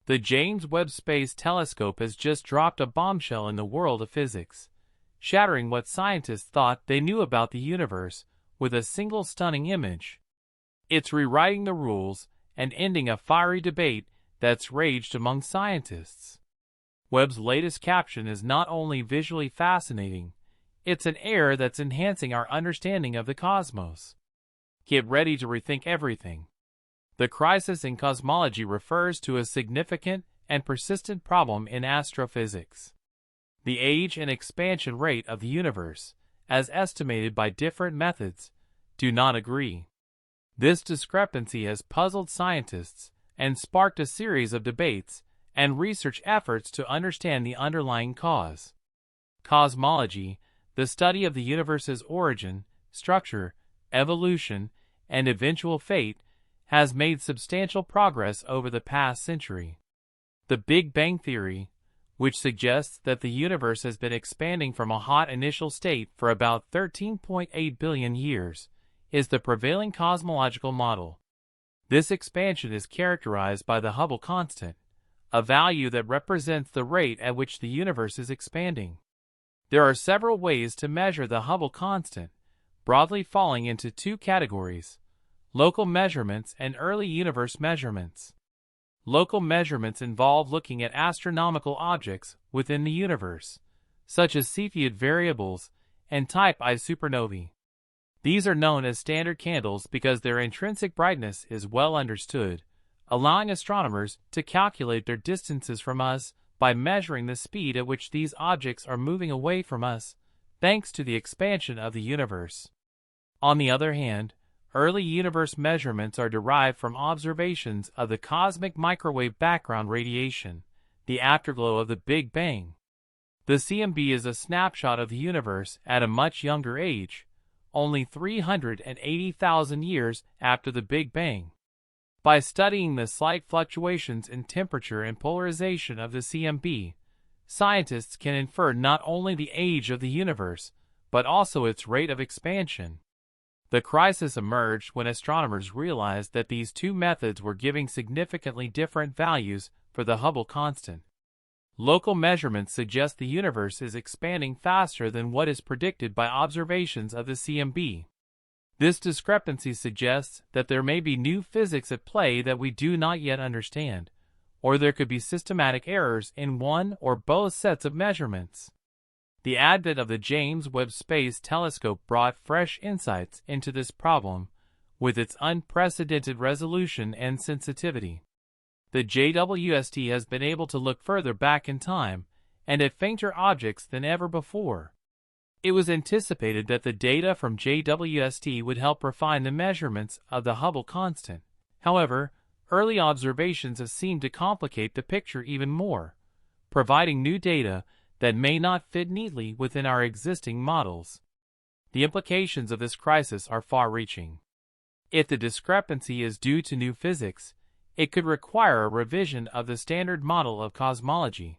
The James Webb Space Telescope has just dropped a bombshell in the world of physics, shattering what scientists thought they knew about the universe with a single stunning image. It's rewriting the rules and ending a fiery debate that's raged among scientists. Webb's latest caption is not only visually fascinating, it's an error that's enhancing our understanding of the cosmos. Get ready to rethink everything. The crisis in cosmology refers to a significant and persistent problem in astrophysics. The age and expansion rate of the universe, as estimated by different methods, do not agree. This discrepancy has puzzled scientists and sparked a series of debates and research efforts to understand the underlying cause. Cosmology, the study of the universe's origin, structure, evolution, and eventual fate, has made substantial progress over the past century. The Big Bang Theory, which suggests that the universe has been expanding from a hot initial state for about 13.8 billion years, is the prevailing cosmological model. This expansion is characterized by the Hubble constant, a value that represents the rate at which the universe is expanding. There are several ways to measure the Hubble constant, broadly falling into two categories: local measurements and early universe measurements. Local measurements involve looking at astronomical objects within the universe, such as Cepheid variables and Type I supernovae. These are known as standard candles because their intrinsic brightness is well understood, allowing astronomers to calculate their distances from us by measuring the speed at which these objects are moving away from us, thanks to the expansion of the universe. On the other hand, early universe measurements are derived from observations of the cosmic microwave background radiation, the afterglow of the Big Bang. The CMB is a snapshot of the universe at a much younger age, only 380,000 years after the Big Bang. By studying the slight fluctuations in temperature and polarization of the CMB, scientists can infer not only the age of the universe, but also its rate of expansion. The crisis emerged when astronomers realized that these two methods were giving significantly different values for the Hubble constant. Local measurements suggest the universe is expanding faster than what is predicted by observations of the CMB. This discrepancy suggests that there may be new physics at play that we do not yet understand, or there could be systematic errors in one or both sets of measurements. The advent of the James Webb Space Telescope brought fresh insights into this problem, with its unprecedented resolution and sensitivity. The JWST has been able to look further back in time and at fainter objects than ever before. It was anticipated that the data from JWST would help refine the measurements of the Hubble constant. However, early observations have seemed to complicate the picture even more, providing new data that may not fit neatly within our existing models. The implications of this crisis are far-reaching. If the discrepancy is due to new physics, it could require a revision of the standard model of cosmology.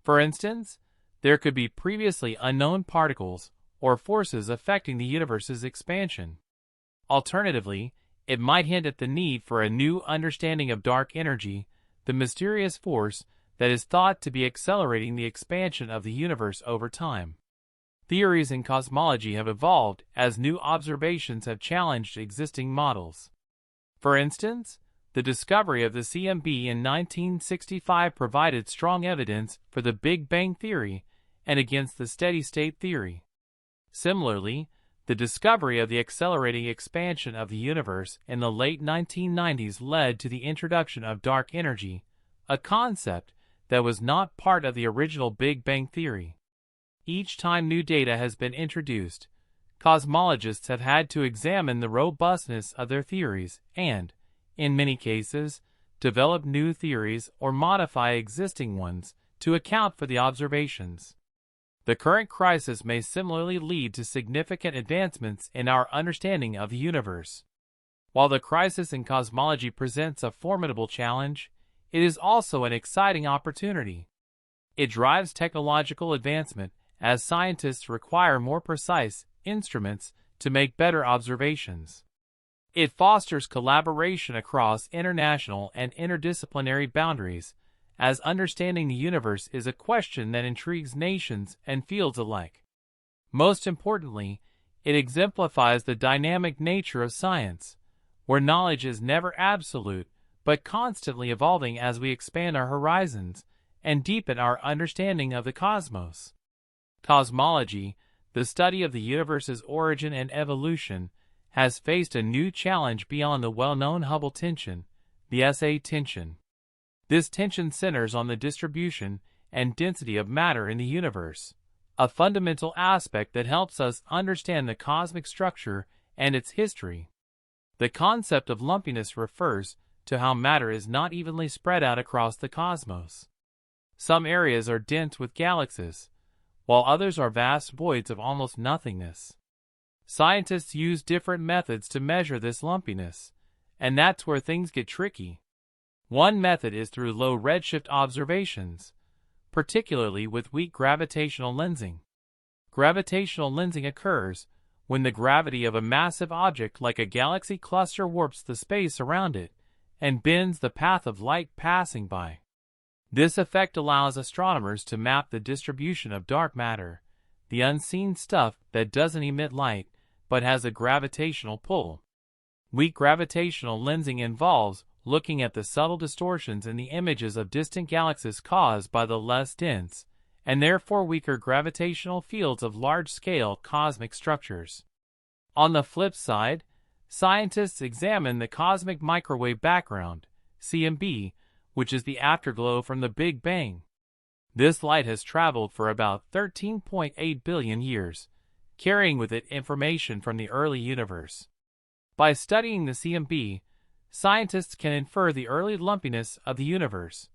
For instance, there could be previously unknown particles or forces affecting the universe's expansion. Alternatively, it might hint at the need for a new understanding of dark energy, the mysterious force that is thought to be accelerating the expansion of the universe over time. Theories in cosmology have evolved as new observations have challenged existing models. For instance, the discovery of the CMB in 1965 provided strong evidence for the Big Bang theory and against the steady-state theory. Similarly, the discovery of the accelerating expansion of the universe in the late 1990s led to the introduction of dark energy, a concept that was not part of the original Big Bang theory. Each time new data has been introduced, cosmologists have had to examine the robustness of their theories and, in many cases, develop new theories or modify existing ones to account for the observations. The current crisis may similarly lead to significant advancements in our understanding of the universe. While the crisis in cosmology presents a formidable challenge, it is also an exciting opportunity. It drives technological advancement as scientists require more precise instruments to make better observations. It fosters collaboration across international and interdisciplinary boundaries, as understanding the universe is a question that intrigues nations and fields alike. Most importantly, it exemplifies the dynamic nature of science, where knowledge is never absolute but constantly evolving as we expand our horizons and deepen our understanding of the cosmos. Cosmology, the study of the universe's origin and evolution, has faced a new challenge beyond the well-known Hubble tension, the SA tension. This tension centers on the distribution and density of matter in the universe, a fundamental aspect that helps us understand the cosmic structure and its history. The concept of lumpiness refers to how matter is not evenly spread out across the cosmos. Some areas are dense with galaxies, while others are vast voids of almost nothingness. Scientists use different methods to measure this lumpiness, and that's where things get tricky. One method is through low redshift observations, particularly with weak gravitational lensing. Gravitational lensing occurs when the gravity of a massive object like a galaxy cluster warps the space around it and bends the path of light passing by. This effect allows astronomers to map the distribution of dark matter, the unseen stuff that doesn't emit light but has a gravitational pull. Weak gravitational lensing involves looking at the subtle distortions in the images of distant galaxies caused by the less dense, and therefore weaker gravitational fields of large-scale cosmic structures. On the flip side, scientists examine the cosmic microwave background, CMB, which is the afterglow from the Big Bang. This light has traveled for about 13.8 billion years, carrying with it information from the early universe. By studying the CMB, scientists can infer the early lumpiness of the universe,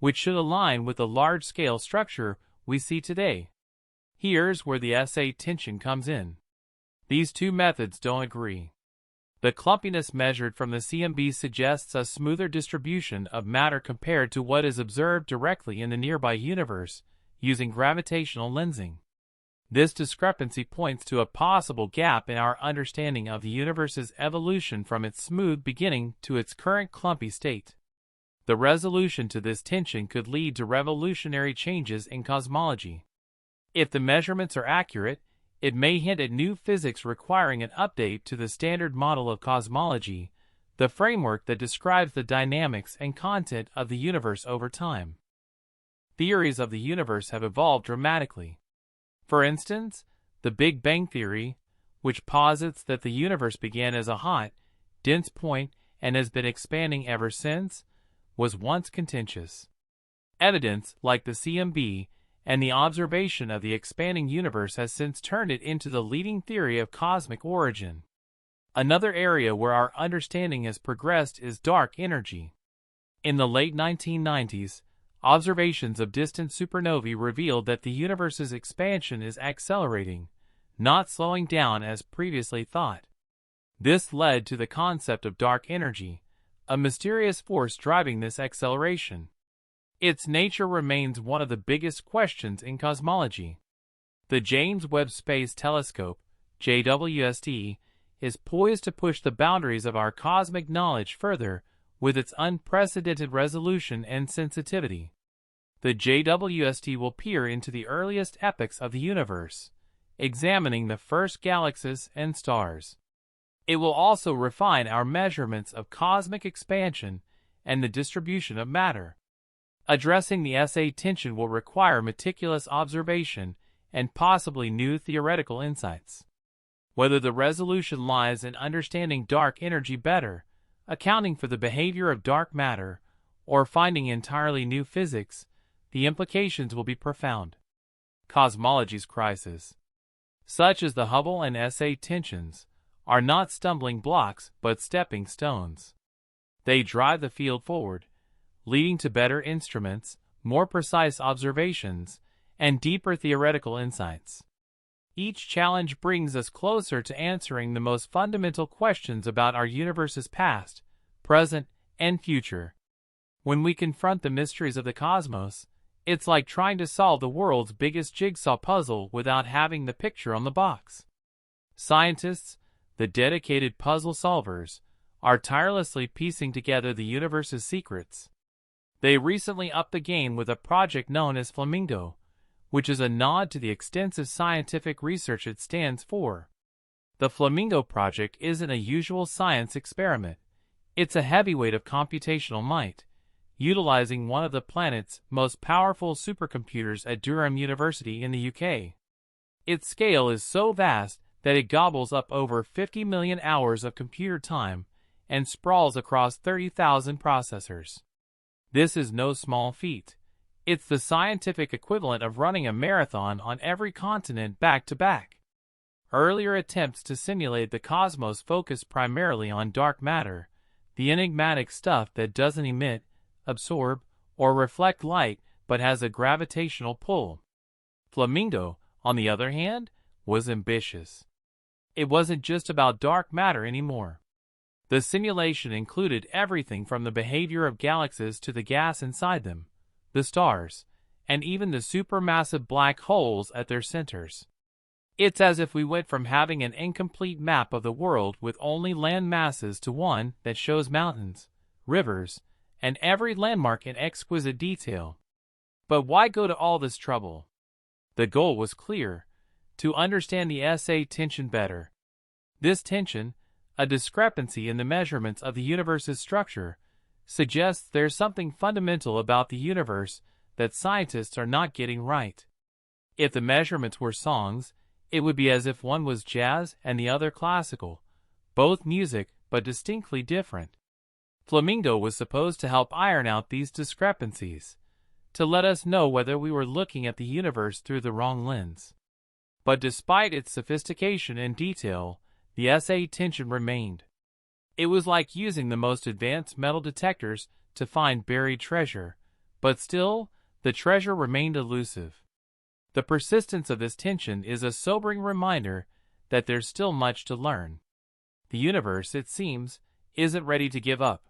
which should align with the large-scale structure we see today. Here's where the SA tension comes in. These two methods don't agree. The clumpiness measured from the CMB suggests a smoother distribution of matter compared to what is observed directly in the nearby universe using gravitational lensing. This discrepancy points to a possible gap in our understanding of the universe's evolution from its smooth beginning to its current clumpy state. The resolution to this tension could lead to revolutionary changes in cosmology. If the measurements are accurate, it may hint at new physics requiring an update to the standard model of cosmology, the framework that describes the dynamics and content of the universe over time. Theories of the universe have evolved dramatically. For instance, the Big Bang theory, which posits that the universe began as a hot, dense point and has been expanding ever since, was once contentious. Evidence, like the CMB, and the observation of the expanding universe has since turned it into the leading theory of cosmic origin. Another area where our understanding has progressed is dark energy. In the late 1990s, observations of distant supernovae revealed that the universe's expansion is accelerating, not slowing down as previously thought. This led to the concept of dark energy, a mysterious force driving this acceleration. Its nature remains one of the biggest questions in cosmology. The James Webb Space Telescope, JWST, is poised to push the boundaries of our cosmic knowledge further with its unprecedented resolution and sensitivity. The JWST will peer into the earliest epochs of the universe, examining the first galaxies and stars. It will also refine our measurements of cosmic expansion and the distribution of matter. Addressing the SA tension will require meticulous observation and possibly new theoretical insights. Whether the resolution lies in understanding dark energy better, accounting for the behavior of dark matter, or finding entirely new physics, the implications will be profound. Cosmology's crisis, such as the Hubble and SA tensions, are not stumbling blocks but stepping stones. They drive the field forward, leading to better instruments, more precise observations, and deeper theoretical insights. Each challenge brings us closer to answering the most fundamental questions about our universe's past, present, and future. When we confront the mysteries of the cosmos, it's like trying to solve the world's biggest jigsaw puzzle without having the picture on the box. Scientists, the dedicated puzzle solvers, are tirelessly piecing together the universe's secrets. They recently upped the game with a project known as Flamingo, which is a nod to the extensive scientific research it stands for. The Flamingo project isn't a usual science experiment. It's a heavyweight of computational might, utilizing one of the planet's most powerful supercomputers at Durham University in the UK. Its scale is so vast that it gobbles up over 50 million hours of computer time and sprawls across 30,000 processors. This is no small feat. It's the scientific equivalent of running a marathon on every continent back to back. Earlier attempts to simulate the cosmos focused primarily on dark matter, the enigmatic stuff that doesn't emit, absorb, or reflect light but has a gravitational pull. Flamingo, on the other hand, was ambitious. It wasn't just about dark matter anymore. The simulation included everything from the behavior of galaxies to the gas inside them, the stars, and even the supermassive black holes at their centers. It's as if we went from having an incomplete map of the world with only land masses to one that shows mountains, rivers, and every landmark in exquisite detail. But why go to all this trouble? The goal was clear: to understand the SA tension better. This tension, a discrepancy in the measurements of the universe's structure, suggests there's something fundamental about the universe that scientists are not getting right. If the measurements were songs, it would be as if one was jazz and the other classical, both music but distinctly different. Flamingo was supposed to help iron out these discrepancies, to let us know whether we were looking at the universe through the wrong lens. But despite its sophistication and detail, the SA tension remained. It was like using the most advanced metal detectors to find buried treasure, but still, the treasure remained elusive. The persistence of this tension is a sobering reminder that there's still much to learn. The universe, it seems, isn't ready to give up.